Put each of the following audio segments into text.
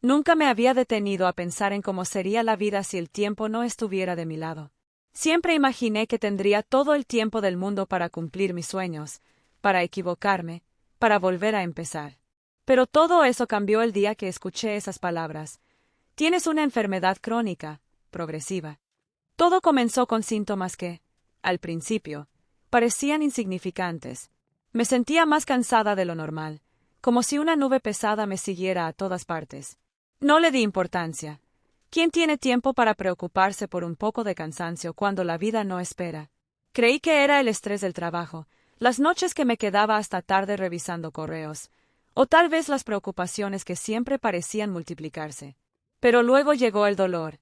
Nunca me había detenido a pensar en cómo sería la vida si el tiempo no estuviera de mi lado. Siempre imaginé que tendría todo el tiempo del mundo para cumplir mis sueños, para equivocarme, para volver a empezar. Pero todo eso cambió el día que escuché esas palabras. Tienes una enfermedad crónica, progresiva. Todo comenzó con síntomas que, al principio, parecían insignificantes. Me sentía más cansada de lo normal, como si una nube pesada me siguiera a todas partes. No le di importancia. ¿Quién tiene tiempo para preocuparse por un poco de cansancio cuando la vida no espera? Creí que era el estrés del trabajo, las noches que me quedaba hasta tarde revisando correos, o tal vez las preocupaciones que siempre parecían multiplicarse. Pero luego llegó el dolor,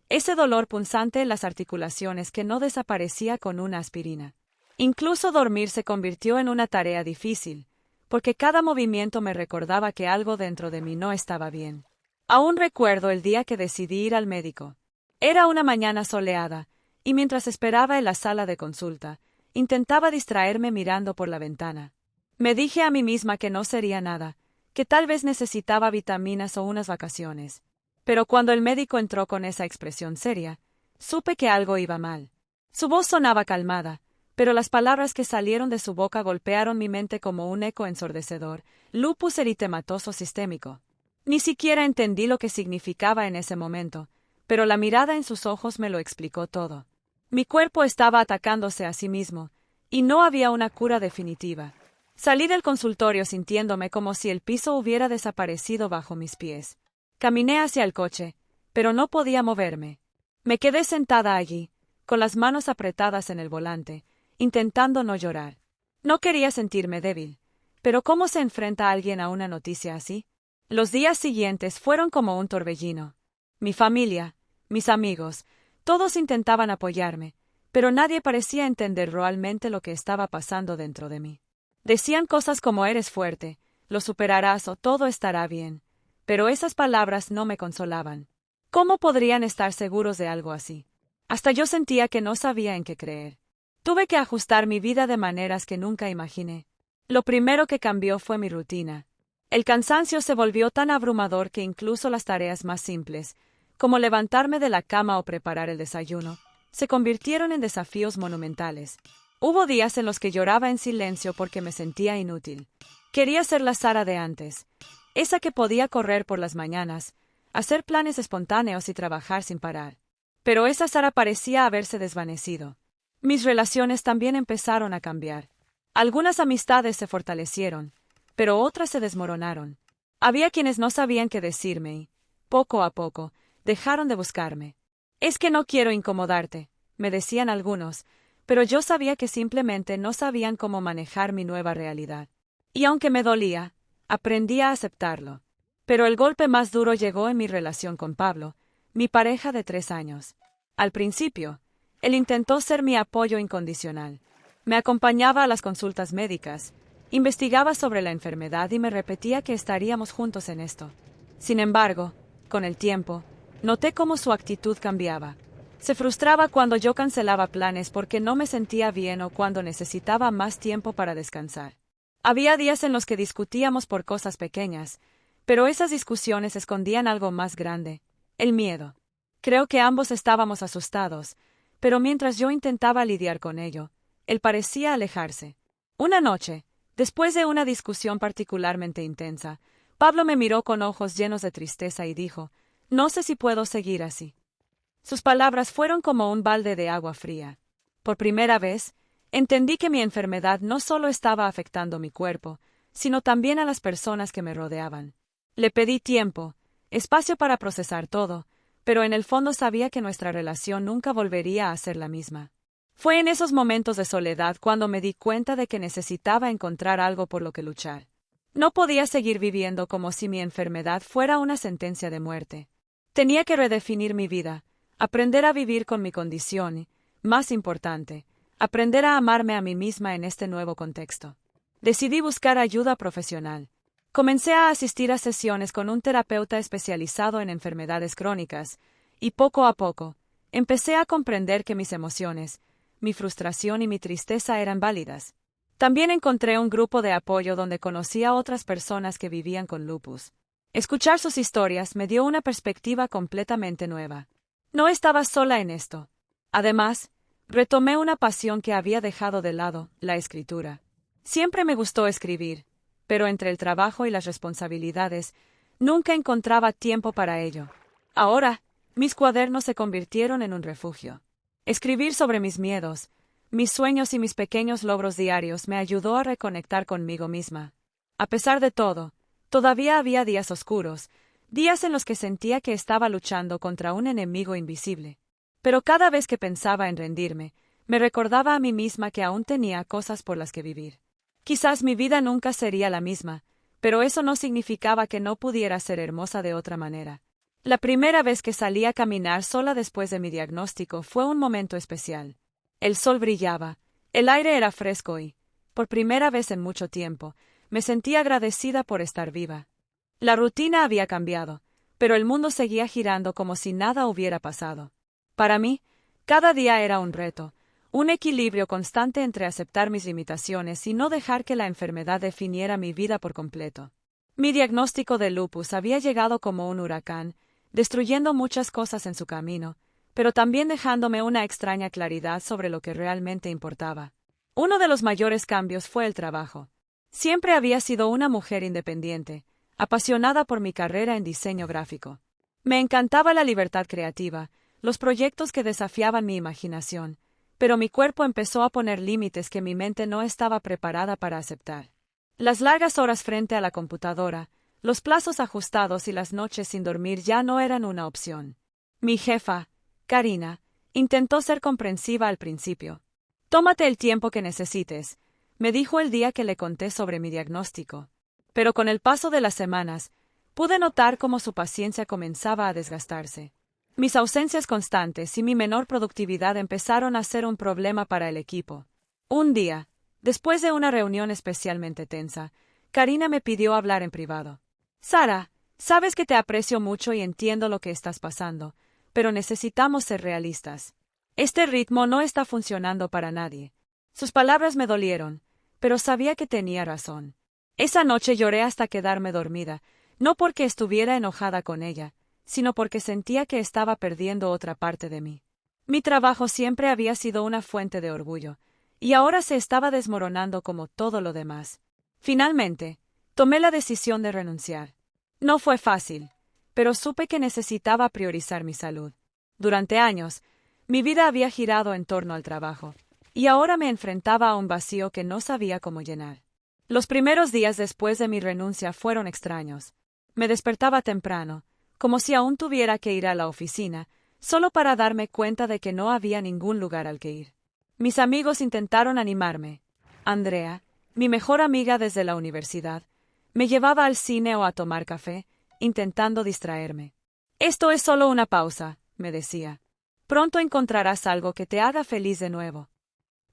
ese dolor punzante en las articulaciones que no desaparecía con una aspirina. Incluso dormir se convirtió en una tarea difícil, porque cada movimiento me recordaba que algo dentro de mí no estaba bien. Aún recuerdo el día que decidí ir al médico. Era una mañana soleada, y mientras esperaba en la sala de consulta, intentaba distraerme mirando por la ventana. Me dije a mí misma que no sería nada, que tal vez necesitaba vitaminas o unas vacaciones. Pero cuando el médico entró con esa expresión seria, supe que algo iba mal. Su voz sonaba calmada, pero las palabras que salieron de su boca golpearon mi mente como un eco ensordecedor: lupus eritematoso sistémico. Ni siquiera entendí lo que significaba en ese momento, pero la mirada en sus ojos me lo explicó todo. Mi cuerpo estaba atacándose a sí mismo, y no había una cura definitiva. Salí del consultorio sintiéndome como si el piso hubiera desaparecido bajo mis pies. Caminé hacia el coche, pero no podía moverme. Me quedé sentada allí, con las manos apretadas en el volante, intentando no llorar. No quería sentirme débil, pero ¿cómo se enfrenta alguien a una noticia así? Los días siguientes fueron como un torbellino. Mi familia, mis amigos, todos intentaban apoyarme, pero nadie parecía entender realmente lo que estaba pasando dentro de mí. Decían cosas como eres fuerte, lo superarás o todo estará bien, pero esas palabras no me consolaban. ¿Cómo podrían estar seguros de algo así? Hasta yo sentía que no sabía en qué creer. Tuve que ajustar mi vida de maneras que nunca imaginé. Lo primero que cambió fue mi rutina. El cansancio se volvió tan abrumador que incluso las tareas más simples, como levantarme de la cama o preparar el desayuno, se convirtieron en desafíos monumentales. Hubo días en los que lloraba en silencio porque me sentía inútil. Quería ser la Sara de antes, esa que podía correr por las mañanas, hacer planes espontáneos y trabajar sin parar. Pero esa Sara parecía haberse desvanecido. Mis relaciones también empezaron a cambiar. Algunas amistades se fortalecieron, pero otras se desmoronaron. Había quienes no sabían qué decirme y, poco a poco, dejaron de buscarme. Es que no quiero incomodarte, me decían algunos, pero yo sabía que simplemente no sabían cómo manejar mi nueva realidad. Y aunque me dolía, aprendí a aceptarlo. Pero el golpe más duro llegó en mi relación con Pablo, mi pareja de 3 años. Al principio, él intentó ser mi apoyo incondicional. Me acompañaba a las consultas médicas, investigaba sobre la enfermedad y me repetía que estaríamos juntos en esto. Sin embargo, con el tiempo, noté cómo su actitud cambiaba. Se frustraba cuando yo cancelaba planes porque no me sentía bien o cuando necesitaba más tiempo para descansar. Había días en los que discutíamos por cosas pequeñas, pero esas discusiones escondían algo más grande: el miedo. Creo que ambos estábamos asustados, pero mientras yo intentaba lidiar con ello, él parecía alejarse. Una noche, después de una discusión particularmente intensa, Pablo me miró con ojos llenos de tristeza y dijo: «No sé si puedo seguir así». Sus palabras fueron como un balde de agua fría. Por primera vez, entendí que mi enfermedad no solo estaba afectando mi cuerpo, sino también a las personas que me rodeaban. Le pedí tiempo, espacio para procesar todo, pero en el fondo sabía que nuestra relación nunca volvería a ser la misma. Fue en esos momentos de soledad cuando me di cuenta de que necesitaba encontrar algo por lo que luchar. No podía seguir viviendo como si mi enfermedad fuera una sentencia de muerte. Tenía que redefinir mi vida, aprender a vivir con mi condición y, más importante, aprender a amarme a mí misma en este nuevo contexto. Decidí buscar ayuda profesional. Comencé a asistir a sesiones con un terapeuta especializado en enfermedades crónicas, y poco a poco, empecé a comprender que mis emociones, mi frustración y mi tristeza eran válidas. También encontré un grupo de apoyo donde conocí a otras personas que vivían con lupus. Escuchar sus historias me dio una perspectiva completamente nueva. No estaba sola en esto. Además, retomé una pasión que había dejado de lado, la escritura. Siempre me gustó escribir, pero entre el trabajo y las responsabilidades, nunca encontraba tiempo para ello. Ahora, mis cuadernos se convirtieron en un refugio. Escribir sobre mis miedos, mis sueños y mis pequeños logros diarios me ayudó a reconectar conmigo misma. A pesar de todo, todavía había días oscuros, días en los que sentía que estaba luchando contra un enemigo invisible. Pero cada vez que pensaba en rendirme, me recordaba a mí misma que aún tenía cosas por las que vivir. Quizás mi vida nunca sería la misma, pero eso no significaba que no pudiera ser hermosa de otra manera. La primera vez que salí a caminar sola después de mi diagnóstico fue un momento especial. El sol brillaba, el aire era fresco y, por primera vez en mucho tiempo, me sentí agradecida por estar viva. La rutina había cambiado, pero el mundo seguía girando como si nada hubiera pasado. Para mí, cada día era un reto, un equilibrio constante entre aceptar mis limitaciones y no dejar que la enfermedad definiera mi vida por completo. Mi diagnóstico de lupus había llegado como un huracán, destruyendo muchas cosas en su camino, pero también dejándome una extraña claridad sobre lo que realmente importaba. Uno de los mayores cambios fue el trabajo. Siempre había sido una mujer independiente, apasionada por mi carrera en diseño gráfico. Me encantaba la libertad creativa, los proyectos que desafiaban mi imaginación, pero mi cuerpo empezó a poner límites que mi mente no estaba preparada para aceptar. Las largas horas frente a la computadora, los plazos ajustados y las noches sin dormir ya no eran una opción. Mi jefa, Karina, intentó ser comprensiva al principio. «Tómate el tiempo que necesites», me dijo el día que le conté sobre mi diagnóstico. Pero con el paso de las semanas, pude notar cómo su paciencia comenzaba a desgastarse. Mis ausencias constantes y mi menor productividad empezaron a ser un problema para el equipo. Un día, después de una reunión especialmente tensa, Karina me pidió hablar en privado. «Sara, sabes que te aprecio mucho y entiendo lo que estás pasando, pero necesitamos ser realistas. Este ritmo no está funcionando para nadie». Sus palabras me dolieron, pero sabía que tenía razón. Esa noche lloré hasta quedarme dormida, no porque estuviera enojada con ella, sino porque sentía que estaba perdiendo otra parte de mí. Mi trabajo siempre había sido una fuente de orgullo, y ahora se estaba desmoronando como todo lo demás. Finalmente, tomé la decisión de renunciar. No fue fácil, pero supe que necesitaba priorizar mi salud. Durante años, mi vida había girado en torno al trabajo, y ahora me enfrentaba a un vacío que no sabía cómo llenar. Los primeros días después de mi renuncia fueron extraños. Me despertaba temprano, como si aún tuviera que ir a la oficina, solo para darme cuenta de que no había ningún lugar al que ir. Mis amigos intentaron animarme. Andrea, mi mejor amiga desde la universidad, me llevaba al cine o a tomar café, intentando distraerme. «Esto es solo una pausa», me decía. «Pronto encontrarás algo que te haga feliz de nuevo».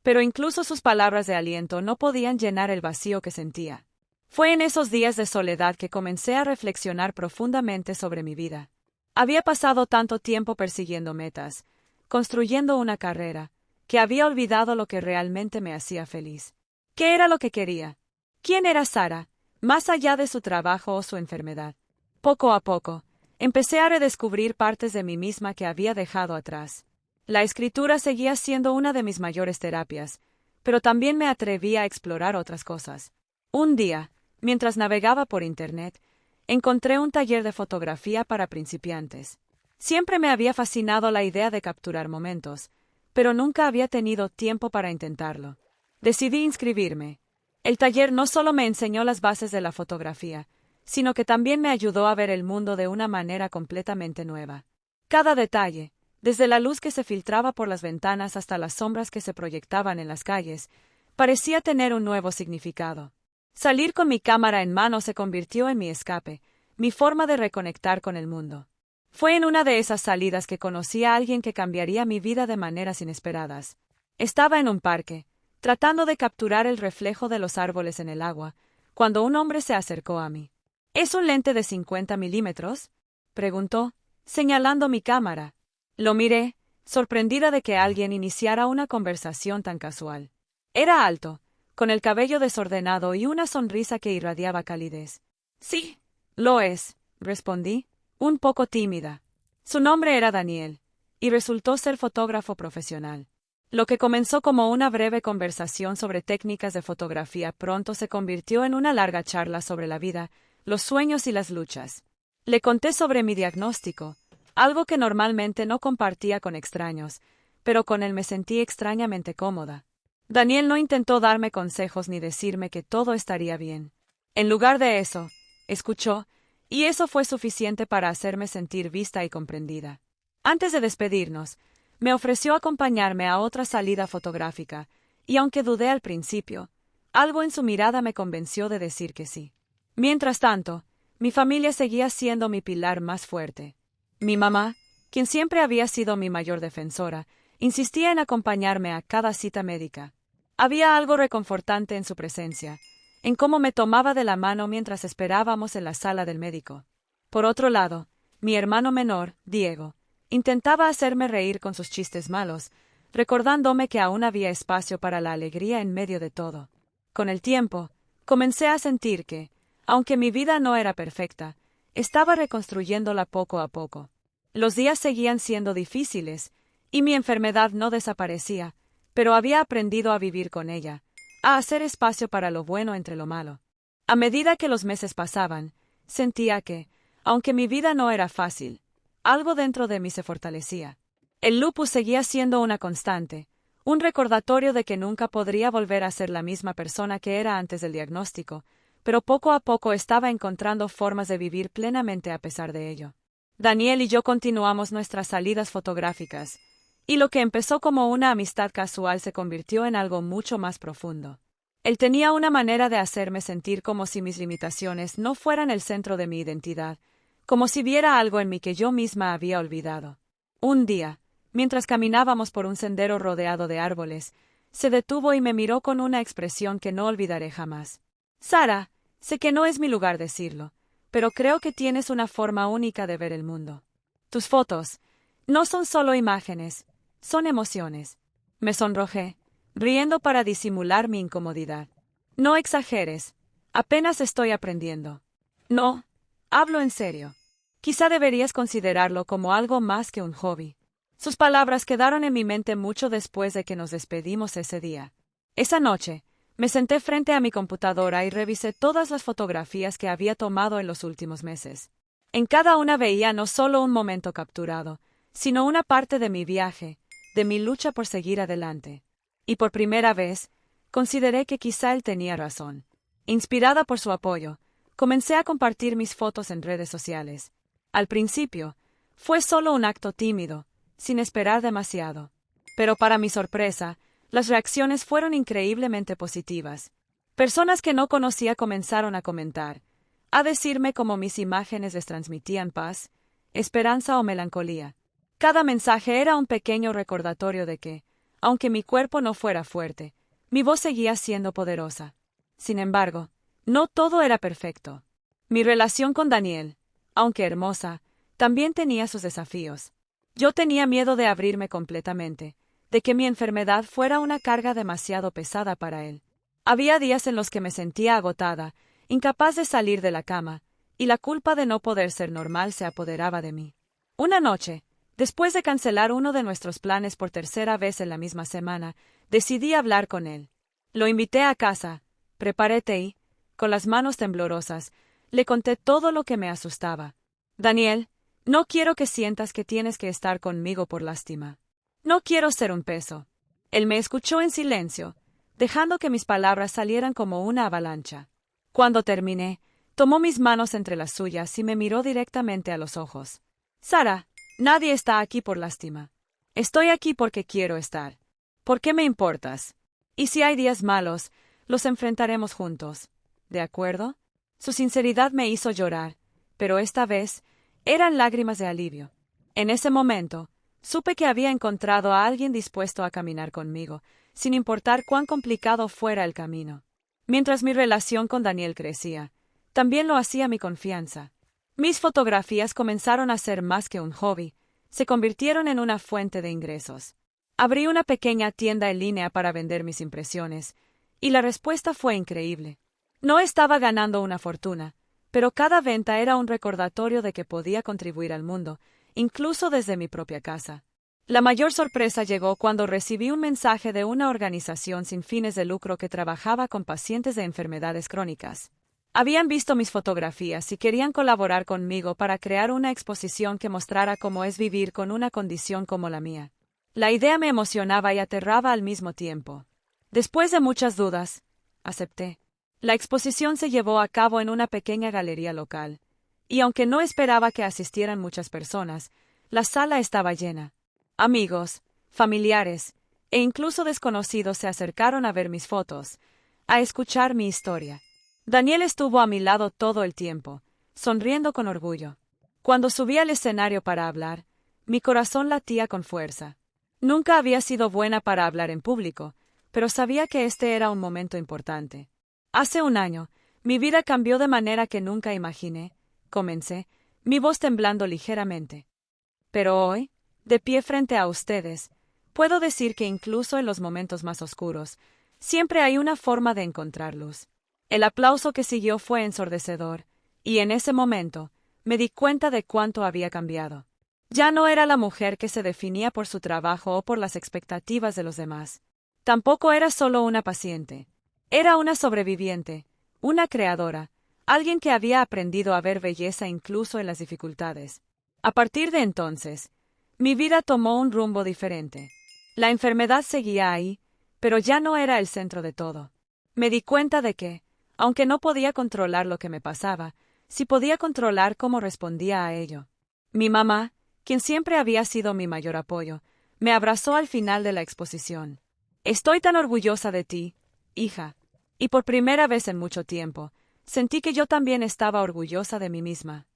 Pero incluso sus palabras de aliento no podían llenar el vacío que sentía. Fue en esos días de soledad que comencé a reflexionar profundamente sobre mi vida. Había pasado tanto tiempo persiguiendo metas, construyendo una carrera, que había olvidado lo que realmente me hacía feliz. ¿Qué era lo que quería? ¿Quién era Sara, más allá de su trabajo o su enfermedad? Poco a poco, empecé a redescubrir partes de mí misma que había dejado atrás. La escritura seguía siendo una de mis mayores terapias, pero también me atreví a explorar otras cosas. Un día, mientras navegaba por Internet, encontré un taller de fotografía para principiantes. Siempre me había fascinado la idea de capturar momentos, pero nunca había tenido tiempo para intentarlo. Decidí inscribirme. El taller no solo me enseñó las bases de la fotografía, sino que también me ayudó a ver el mundo de una manera completamente nueva. Cada detalle, desde la luz que se filtraba por las ventanas hasta las sombras que se proyectaban en las calles, parecía tener un nuevo significado. Salir con mi cámara en mano se convirtió en mi escape, mi forma de reconectar con el mundo. Fue en una de esas salidas que conocí a alguien que cambiaría mi vida de maneras inesperadas. Estaba en un parque, tratando de capturar el reflejo de los árboles en el agua, cuando un hombre se acercó a mí. «¿Es un lente de 50 milímetros?» preguntó, señalando mi cámara. Lo miré, sorprendida de que alguien iniciara una conversación tan casual. Era alto, con el cabello desordenado y una sonrisa que irradiaba calidez. «Sí, lo es», respondí, un poco tímida. Su nombre era Daniel, y resultó ser fotógrafo profesional. Lo que comenzó como una breve conversación sobre técnicas de fotografía pronto se convirtió en una larga charla sobre la vida, los sueños y las luchas. Le conté sobre mi diagnóstico, algo que normalmente no compartía con extraños, pero con él me sentí extrañamente cómoda. Daniel no intentó darme consejos ni decirme que todo estaría bien. En lugar de eso, escuchó, y eso fue suficiente para hacerme sentir vista y comprendida. Antes de despedirnos, me ofreció acompañarme a otra salida fotográfica, y aunque dudé al principio, algo en su mirada me convenció de decir que sí. Mientras tanto, mi familia seguía siendo mi pilar más fuerte. Mi mamá, quien siempre había sido mi mayor defensora, insistía en acompañarme a cada cita médica. Había algo reconfortante en su presencia, en cómo me tomaba de la mano mientras esperábamos en la sala del médico. Por otro lado, mi hermano menor, Diego, intentaba hacerme reír con sus chistes malos, recordándome que aún había espacio para la alegría en medio de todo. Con el tiempo, comencé a sentir que, aunque mi vida no era perfecta, estaba reconstruyéndola poco a poco. Los días seguían siendo difíciles, y mi enfermedad no desaparecía, pero había aprendido a vivir con ella, a hacer espacio para lo bueno entre lo malo. A medida que los meses pasaban, sentía que, aunque mi vida no era fácil, algo dentro de mí se fortalecía. El lupus seguía siendo una constante, un recordatorio de que nunca podría volver a ser la misma persona que era antes del diagnóstico, pero poco a poco estaba encontrando formas de vivir plenamente a pesar de ello. Daniel y yo continuamos nuestras salidas fotográficas, y lo que empezó como una amistad casual se convirtió en algo mucho más profundo. Él tenía una manera de hacerme sentir como si mis limitaciones no fueran el centro de mi identidad, como si viera algo en mí que yo misma había olvidado. Un día, mientras caminábamos por un sendero rodeado de árboles, se detuvo y me miró con una expresión que no olvidaré jamás. Sara, sé que no es mi lugar decirlo, pero creo que tienes una forma única de ver el mundo. Tus fotos no son solo imágenes, son emociones. Me sonrojé, riendo para disimular mi incomodidad. No exageres, apenas estoy aprendiendo. No, hablo en serio. Quizá deberías considerarlo como algo más que un hobby. Sus palabras quedaron en mi mente mucho después de que nos despedimos ese día. Esa noche, me senté frente a mi computadora y revisé todas las fotografías que había tomado en los últimos meses. En cada una veía no solo un momento capturado, sino una parte de mi viaje, de mi lucha por seguir adelante. Y por primera vez, consideré que quizá él tenía razón. Inspirada por su apoyo, comencé a compartir mis fotos en redes sociales. Al principio, fue solo un acto tímido, sin esperar demasiado. Pero para mi sorpresa, las reacciones fueron increíblemente positivas. Personas que no conocía comenzaron a comentar, a decirme cómo mis imágenes les transmitían paz, esperanza o melancolía. Cada mensaje era un pequeño recordatorio de que, aunque mi cuerpo no fuera fuerte, mi voz seguía siendo poderosa. Sin embargo, no todo era perfecto. Mi relación con Daniel, aunque hermosa, también tenía sus desafíos. Yo tenía miedo de abrirme completamente, de que mi enfermedad fuera una carga demasiado pesada para él. Había días en los que me sentía agotada, incapaz de salir de la cama, y la culpa de no poder ser normal se apoderaba de mí. Una noche, después de cancelar uno de nuestros planes por tercera vez en la misma semana, decidí hablar con él. Lo invité a casa, preparé té y, con las manos temblorosas, le conté todo lo que me asustaba. Daniel, no quiero que sientas que tienes que estar conmigo por lástima. No quiero ser un peso. Él me escuchó en silencio, dejando que mis palabras salieran como una avalancha. Cuando terminé, tomó mis manos entre las suyas y me miró directamente a los ojos. Sara, nadie está aquí por lástima. Estoy aquí porque quiero estar. ¿Por qué me importas? Y si hay días malos, los enfrentaremos juntos. ¿De acuerdo? Su sinceridad me hizo llorar, pero esta vez eran lágrimas de alivio. En ese momento, supe que había encontrado a alguien dispuesto a caminar conmigo, sin importar cuán complicado fuera el camino. Mientras mi relación con Daniel crecía, también lo hacía mi confianza. Mis fotografías comenzaron a ser más que un hobby, se convirtieron en una fuente de ingresos. Abrí una pequeña tienda en línea para vender mis impresiones, y la respuesta fue increíble. No estaba ganando una fortuna, pero cada venta era un recordatorio de que podía contribuir al mundo, incluso desde mi propia casa. La mayor sorpresa llegó cuando recibí un mensaje de una organización sin fines de lucro que trabajaba con pacientes de enfermedades crónicas. Habían visto mis fotografías y querían colaborar conmigo para crear una exposición que mostrara cómo es vivir con una condición como la mía. La idea me emocionaba y aterraba al mismo tiempo. Después de muchas dudas, acepté. La exposición se llevó a cabo en una pequeña galería local, y aunque no esperaba que asistieran muchas personas, la sala estaba llena. Amigos, familiares e incluso desconocidos se acercaron a ver mis fotos, a escuchar mi historia. Daniel estuvo a mi lado todo el tiempo, sonriendo con orgullo. Cuando subí al escenario para hablar, mi corazón latía con fuerza. Nunca había sido buena para hablar en público, pero sabía que este era un momento importante. Hace un año, mi vida cambió de manera que nunca imaginé, comencé, mi voz temblando ligeramente. Pero hoy, de pie frente a ustedes, puedo decir que incluso en los momentos más oscuros, siempre hay una forma de encontrar luz. El aplauso que siguió fue ensordecedor, y en ese momento, me di cuenta de cuánto había cambiado. Ya no era la mujer que se definía por su trabajo o por las expectativas de los demás. Tampoco era solo una paciente. Era una sobreviviente, una creadora, alguien que había aprendido a ver belleza incluso en las dificultades. A partir de entonces, mi vida tomó un rumbo diferente. La enfermedad seguía ahí, pero ya no era el centro de todo. Me di cuenta de que, aunque no podía controlar lo que me pasaba, sí podía controlar cómo respondía a ello. Mi mamá, quien siempre había sido mi mayor apoyo, me abrazó al final de la exposición. Estoy tan orgullosa de ti, hija. Y por primera vez en mucho tiempo, sentí que yo también estaba orgullosa de mí misma.